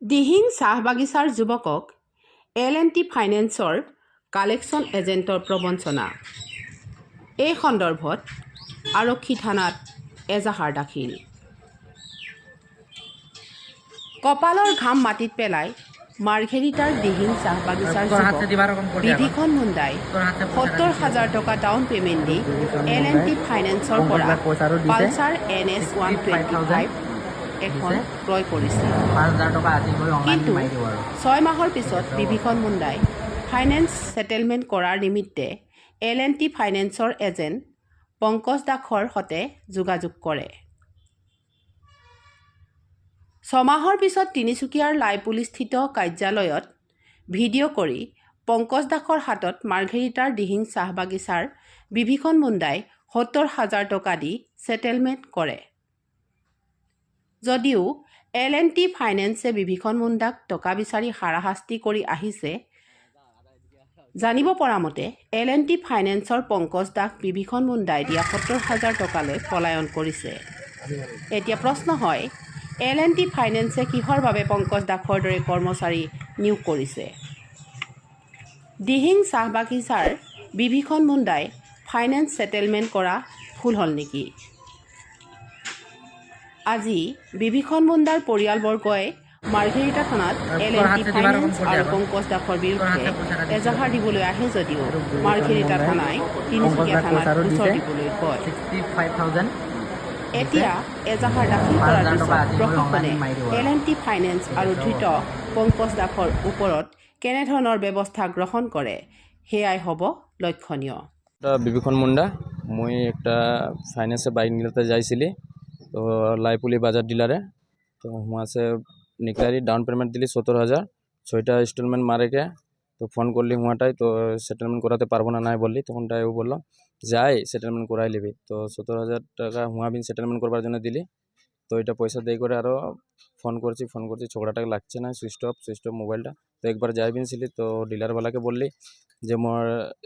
দিহিং চাহ বাগিচাৰ যুৱকক L&T ফাইনেন্সৰ কালেকশ্যন এজেণ্টৰ প্ৰবঞ্চনা। এই সন্দৰ্ভত আৰক্ষী থানাত এজাহাৰ দাখিল। কপালৰ ঘাম মাটিত পেলাই মাৰ্ঘেৰিটাৰ দিহিং চাহ বাগিচাৰ যুৱক বিভীষণ মুণ্ডাই ৭০,০০০ টকা ডাউন পেমেণ্ট দি L&T ফাইনেন্সৰ পৰা পালচাৰ NS 125 এখন ক্ৰয় কৰিছিল। কিন্তু ৬ মাহৰ পিছত বিভীষণ মুণ্ডাই ফাইনেন্স ছেটেলমেণ্ট কৰাৰ নিমিত্তে L&T ফাইনেন্সৰ এজেণ্ট পংকজ দাসৰ সৈতে যোগাযোগ কৰে। ৬ মাহৰ পিছত তিনিচুকীয়াৰ লাইপুলিস্থিত কাৰ্যালয়ত ভিডিঅ' কৰি পংকজ দাসৰ হাতত মাৰ্ঘেৰিটাৰ দিহিং চাহ বাগিচাৰ বিভীষণ মুণ্ডাই ৭০,০০০ টকা দি ছেটেলমেণ্ট কৰে। যদিও L&T ফাইনেন্সে বিভীষণ মুণ্ডাক টকা বিচাৰি হাৰাশাস্তি কৰি আহিছে, জানিব পৰা মতে L&T ফাইনেন্সৰ পংকজ দাস বিভীষণ মুণ্ডাই দিয়া ৭০,০০০ টকালৈ পলায়ন কৰিছে। এতিয়া প্ৰশ্ন হয়, L&T ফাইনেন্সে কিহৰ বাবে পংকজ দাসৰ দৰে কৰ্মচাৰী নিয়োগ কৰিছে? দিহিং চাহ বাগিচাৰ বিভীষণ মুণ্ডাই ফাইনেন্স ছেটেলমেণ্ট কৰা ভুল হ'ল নেকি? আজি বিভীষণ মুণ্ডাৰ পৰিয়ালবৰ্গই মাৰ্ঘেৰিটা থানাত L&T ফাইনেন্স আৰু পংকজ দাসৰ বিৰুদ্ধে এজাহাৰ দিবলৈ আহে যদিও মাৰ্ঘেৰিটা থানাই তিনিচুকীয়া থানাত গোচৰ দিবলৈ কয়। এতিয়া এজাহাৰ দাখিল কৰাৰ পিছত প্ৰশাসনে L&T ফাইনেন্স আৰু ধৃত পংকজ দাসৰ ওপৰত কেনেধৰণৰ ব্যৱস্থা গ্ৰহণ কৰে সেয়াই হ'ব লক্ষণীয়। বিভীষণ মুণ্ডা, মই একটা ফাইন্যান্সে বাইক নিতে যাইছিলি, তো লাইপুলি বাজার ডিলারে, তো वहाँ से निकलारी डाउन पेमेंट दिली ৭০,০০০, ৬টা ইনস্টলমেন্ট মারেকে, তো ফোন করলি হুয়াটাই, তো সেটেলমেন্ট করাতে পারবো না নাই বললি, তখনটাই ও বললো যাই সেটেলমেন্ট করাই লিবি। তো ৭০,০০০ টাকা হুয়া বিন সেটেলমেন্ট করবার জন্য দিলি, তো এটা পয়সা দিয়ে করে আরও ফোন করছি ঝগড়াটাকে লাগছে না, সুইচ অফ মোবাইলটা। তো একবার যাই বিনছিলি, তো ডিলারওয়ালাকে বললি যে মোর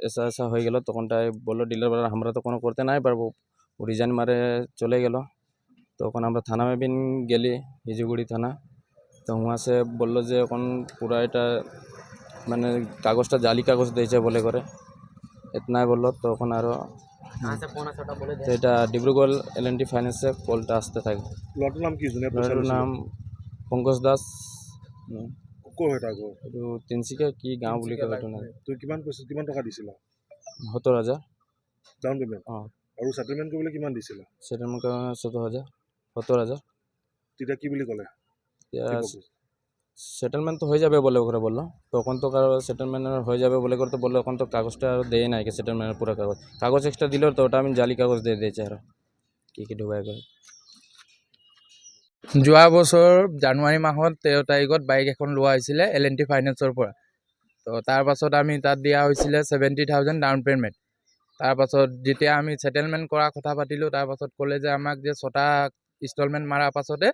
এসা হয়ে গেল, তখনটাই বললো ডিলারওয়ালা আমরা তো কোনো করতে নাই পারবো, ও রিজাইন মারে চলে গেল। তখন আমরা থানা में बिन गेली हिजुगुड़ी थाना, तो वहाँ से बोललो যে এখন পুরা এটা মানে কাগজটা জালি কাগজ দিয়েছে বলে করে এতনাই বললো। তখন আরও এটা ডিব্রুগড় L&T ফাইন্যান্সে কলটা আসতে থাকে। লটার নাম কি? লটার নাম পংকজ দাস। এইটো এইটো তিনিচুকীয়া কি গাঁও বুলি কয় এইটো নাই। তুই কিমান টকা দিছিলা ৭০,০০০ ডাউন পেমেন্ট? অঁ, আৰু সেটেলমেন্ট কৰিবলৈ কিমান দিছিলা? সেটেলমেন্ট কৰা ৭০,০০০। তেতিয়া কি বুলি ক'লে? সেটেলমেন্ট তো হয়ে যাবে বলে ওরা বললো, তখন তো কারো সেটেলমেন্ট হয়ে যাবে বলে করে তো বললো, এখন তো কাগজটা আর দেয় নাই কি সেটেলমেন্টের পুরো কাগজ এক্সট্রা দিল, তো ওটা আমি জালি কাগজ দিয়ে দিয়েছি আর কি ঢুকাই করে। যোৱা বছৰ জানুৱাৰী মাহত ১৩ তাৰিখত বাইক এখন লোৱা হৈছিলে L&T ফাইনেন্সৰ পৰা। তো তাৰ পাছত আমি তাত দিয়া হৈছিলে 70,000 ডাউন পে'মেণ্ট। তাৰপাছত যেতিয়া আমি ছেটেলমেণ্ট কৰা কথা পাতিলোঁ, তাৰপাছত ক'লে যে আমাক যে 6টা ইনষ্টলমেণ্ট মাৰাৰ পাছতে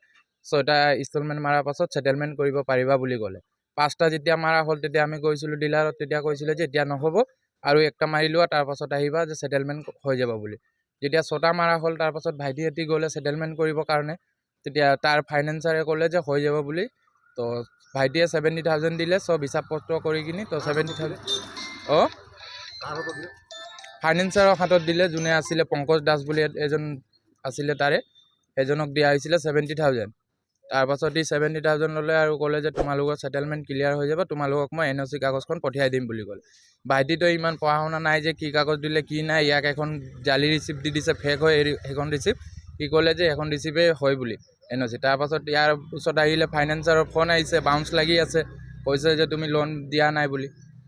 6টা ইনষ্টলমেণ্ট মাৰাৰ পাছত ছেটেলমেণ্ট কৰিব পাৰিবা বুলি ক'লে। 5টা যেতিয়া মাৰা হ'ল তেতিয়া আমি গৈছিলোঁ ডিলাৰত, তেতিয়া কৈছিলে যে এতিয়া নহ'ব আৰু একটা মাৰি লোৱা, তাৰপাছত আহিবা যে ছেটেলমেণ্ট হৈ যাব বুলি। যেতিয়া 6টা মাৰা হ'ল, তাৰপাছত ভাইটিহঁতি গ'লে ছেটেলমেণ্ট কৰিবৰ কাৰণে, তেতিয়া তাৰ ফাইনেন্সাৰে ক'লে যে হৈ যাব বুলি। তো ভাইটিয়ে 70,000 দিলে, চব হিচাপ পত্ৰ কৰি কিনি। তো 70,000 অঁ ফাইনেন্সাৰৰ হাতত দিলে, যোনে আছিলে পংকজ দাস বুলি এজন আছিলে, তাৰে এজনক দিয়া হৈছিলে 70,000। তাৰপাছত ই 70,000 ল'লে আৰু ক'লে যে তোমালোকৰ ছেটেলমেণ্ট ক্লিয়াৰ হৈ যাব, তোমালোকক মই NOC কাগজখন পঠিয়াই দিম বুলি ক'লে। ভাইটিতো ইমান পঢ়া শুনা নাই যে কি কাগজ দিলে কি নাই, ইয়াক এখন জালি ৰিচিপ্ট দি দিছে, ফেক হয় সেইখন ৰিচিপ্ট। সি ক'লে যে এখন ৰিচিপ্টেই হয় বুলি NOC। তাৰপাছত ইয়াৰ ওচৰত আহিলে ফাইনেন্সাৰৰ ফোন আহিছে, বাউন্স লাগি আছে, কৈছে যে তুমি লোন দিয়া নাই বুলি।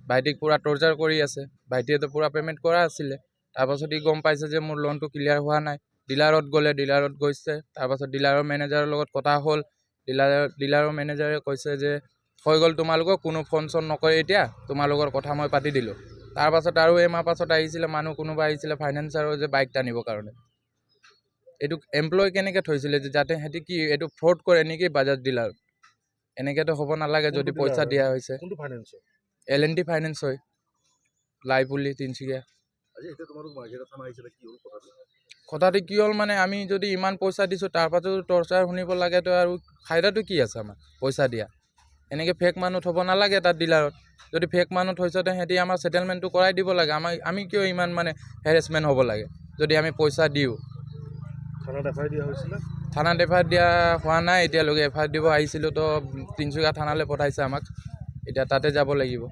ভাইটিক পূৰা টৰ্চাৰ কৰি আছে, ভাইটিয়েতো পূৰা পে'মেণ্ট কৰা আছিলে। তাৰপাছত ই গম পাইছে যে মোৰ লোনটো ক্লিয়াৰ হোৱা নাই, ডিলাৰত গ'লে, ডিলাৰত গৈছে। তাৰপাছত ডিলাৰৰ মেনেজাৰৰ লগত কথা হ'ল, ডিলাৰৰ মেনেজাৰে কৈছে যে হৈ গ'ল তোমালোকক, কোনো ফোন চোন নকৰে, এতিয়া তোমালোকৰ কথা মই পাতি দিলোঁ। তাৰপাছত আৰু এমাহ পাছত আহিছিলে মানুহ কোনোবা আহিছিলে ফাইনেন্সাৰৰ যে বাইক টানিবৰ কাৰণে। এইটো এমপ্লয় কেনেকৈ থৈছিলে যে যাতে সিহঁতি কি এইটো ফ্ৰড কৰে নেকি বাজাজ ডিলাৰ? এনেকৈতো হ'ব নালাগে যদি পইচা দিয়া হৈছে। L&T ফাইনেন্স হয়, লাইপুলি তিনিচুকীয়া। কথাটো কি হ'ল মানে, আমি যদি ইমান পইচা দিছোঁ তাৰপাছত টৰ্চাৰ শুনিব লাগে, তো আৰু ফাইদাটো কি আছে আমাৰ পইচা দিয়া? এনেকৈ ফেক মানুহ থ'ব নালাগে তাত ডিলাৰত। যদি ফেক মানুহ থৈছে সিহঁতি আমাৰ ছেটেলমেণ্টটো কৰাই দিব লাগে। আমি কিয় ইমান মানে হেৰেছমেণ্ট হ'ব লাগে যদি আমি পইচা দিওঁ। থানাত এফআইআৰ দিয়া হৈছিলে? থানাত এফআইআৰ দিয়া হোৱা নাই এতিয়ালৈকে। এফআইআৰ দিব আহিছিলোঁ তো তিনিচুকীয়া থানালৈ পঠাইছে আমাক, এতিয়া তাতে যাব লাগিব।